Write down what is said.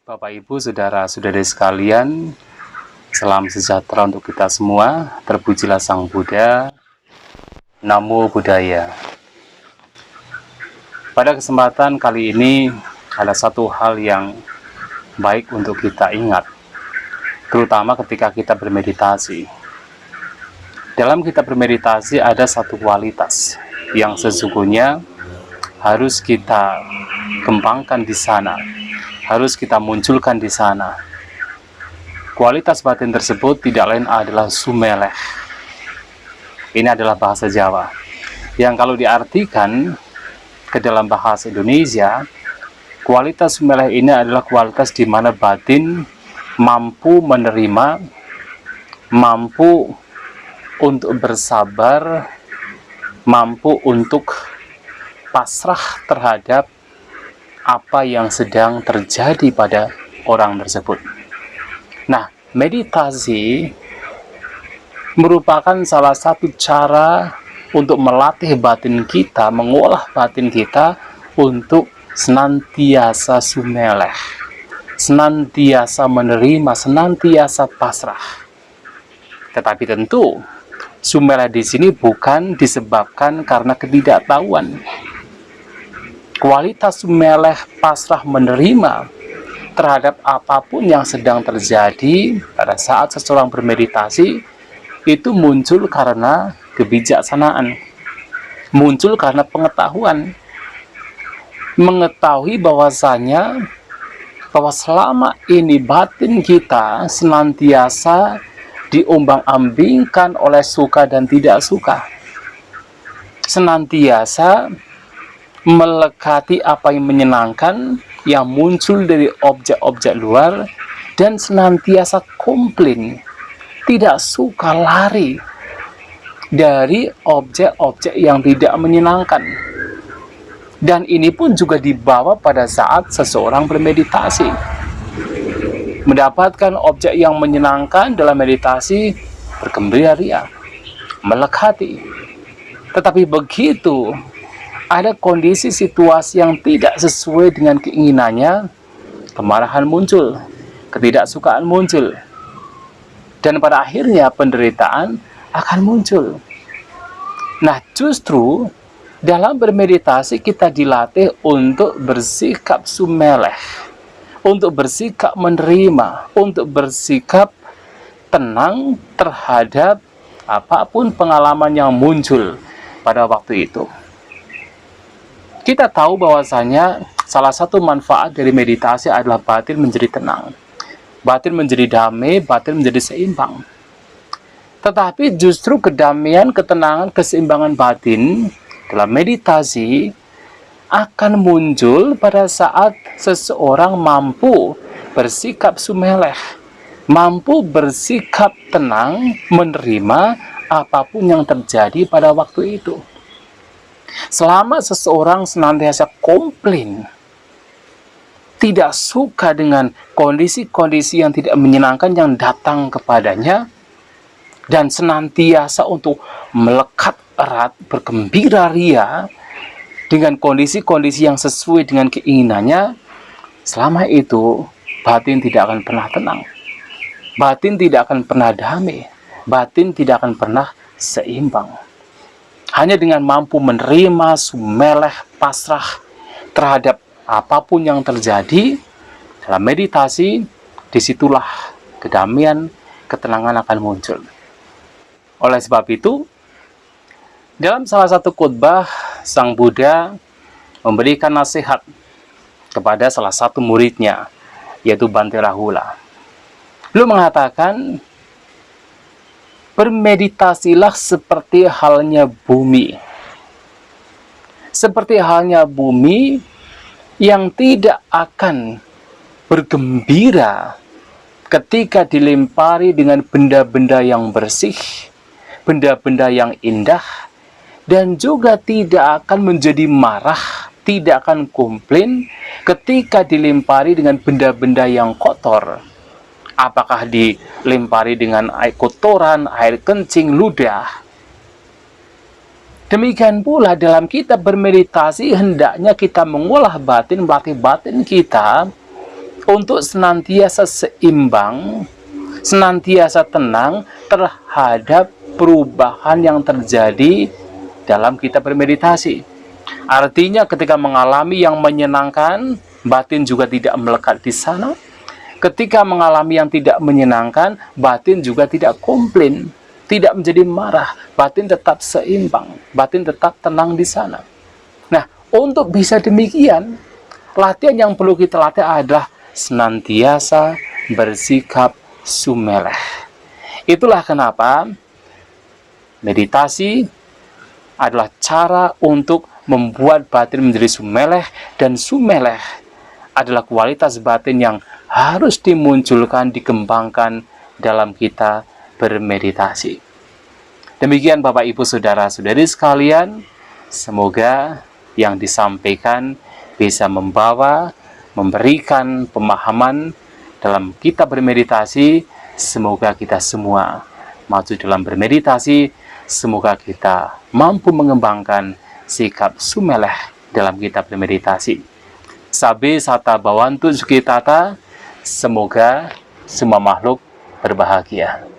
Bapak, Ibu, saudara-saudari sekalian, salam sejahtera untuk kita semua. Terpujilah Sang Buddha. Namo Buddhaya. Pada kesempatan kali ini, ada satu hal yang baik untuk kita ingat, terutama ketika kita bermeditasi. Dalam kita bermeditasi ada satu kualitas yang sesungguhnya harus kita kembangkan di sana, harus kita munculkan di sana. Kualitas batin tersebut tidak lain adalah sumeleh. Ini adalah bahasa Jawa, yang kalau diartikan ke dalam bahasa Indonesia, kualitas sumeleh ini adalah kualitas di mana batin mampu menerima, mampu untuk bersabar, mampu untuk pasrah terhadap apa yang sedang terjadi pada orang tersebut. Nah, meditasi merupakan salah satu cara untuk melatih batin kita, mengolah batin kita untuk senantiasa sumeleh, senantiasa menerima, senantiasa pasrah. Tetapi tentu sumeleh di sini bukan disebabkan karena ketidaktahuan. Kualitas sumeleh, pasrah, menerima terhadap apapun yang sedang terjadi pada saat seseorang bermeditasi itu muncul karena kebijaksanaan, muncul karena pengetahuan, mengetahui bahwasanya bahwa selama ini batin kita senantiasa diombang-ambingkan oleh suka dan tidak suka, senantiasa melekati apa yang menyenangkan yang muncul dari objek-objek luar, dan senantiasa komplain, tidak suka, lari dari objek-objek yang tidak menyenangkan. Dan ini pun juga dibawa pada saat seseorang bermeditasi. Mendapatkan objek yang menyenangkan dalam meditasi, bergembira ria, melekati. Tetapi begitu ada kondisi situasi yang tidak sesuai dengan keinginannya, kemarahan muncul, ketidaksukaan muncul, dan pada akhirnya penderitaan akan muncul. Nah, justru dalam bermeditasi kita dilatih untuk bersikap sumeleh, untuk bersikap menerima, untuk bersikap tenang terhadap apapun pengalaman yang muncul pada waktu itu. Kita tahu bahwasanya salah satu manfaat dari meditasi adalah batin menjadi tenang, batin menjadi damai, batin menjadi seimbang. Tetapi justru kedamaian, ketenangan, keseimbangan batin dalam meditasi akan muncul pada saat seseorang mampu bersikap sumeleh, mampu bersikap tenang, menerima apapun yang terjadi pada waktu itu. Selama seseorang senantiasa komplain, tidak suka dengan kondisi-kondisi yang tidak menyenangkan yang datang kepadanya, dan senantiasa untuk melekat erat, bergembira ria dengan kondisi-kondisi yang sesuai dengan keinginannya, selama itu batin tidak akan pernah tenang, batin tidak akan pernah damai, batin tidak akan pernah seimbang. Hanya dengan mampu menerima, sumeleh, pasrah terhadap apapun yang terjadi dalam meditasi, disitulah kedamaian, ketenangan akan muncul. Oleh sebab itu, dalam salah satu khotbah, Sang Buddha memberikan nasihat kepada salah satu muridnya, yaitu Bhante Rahula. Beliau mengatakan, bermeditasilah seperti halnya bumi. Seperti halnya bumi yang tidak akan bergembira ketika dilempari dengan benda-benda yang bersih, benda-benda yang indah, dan juga tidak akan menjadi marah, tidak akan komplain ketika dilempari dengan benda-benda yang kotor. Apakah dilempari dengan air kotoran, air kencing, ludah. Demikian pula dalam kita bermeditasi, hendaknya kita mengolah batin, melatih batin kita untuk senantiasa seimbang, senantiasa tenang terhadap perubahan yang terjadi dalam kita bermeditasi. Artinya ketika mengalami yang menyenangkan, batin juga tidak melekat di sana. Ketika mengalami yang tidak menyenangkan, batin juga tidak komplain, tidak menjadi marah, batin tetap seimbang, batin tetap tenang di sana. Nah, untuk bisa demikian, latihan yang perlu kita latih adalah senantiasa bersikap sumeleh. Itulah kenapa meditasi adalah cara untuk membuat batin menjadi sumeleh, dan sumeleh adalah kualitas batin yang harus dimunculkan, dikembangkan dalam kita bermeditasi. Demikian Bapak Ibu Saudara-saudari sekalian, semoga yang disampaikan bisa membawa, memberikan pemahaman dalam kita bermeditasi. Semoga kita semua maju dalam bermeditasi, semoga kita mampu mengembangkan sikap sumeleh dalam kita bermeditasi. Sabe sata bawantu sukitata, semoga semua makhluk berbahagia.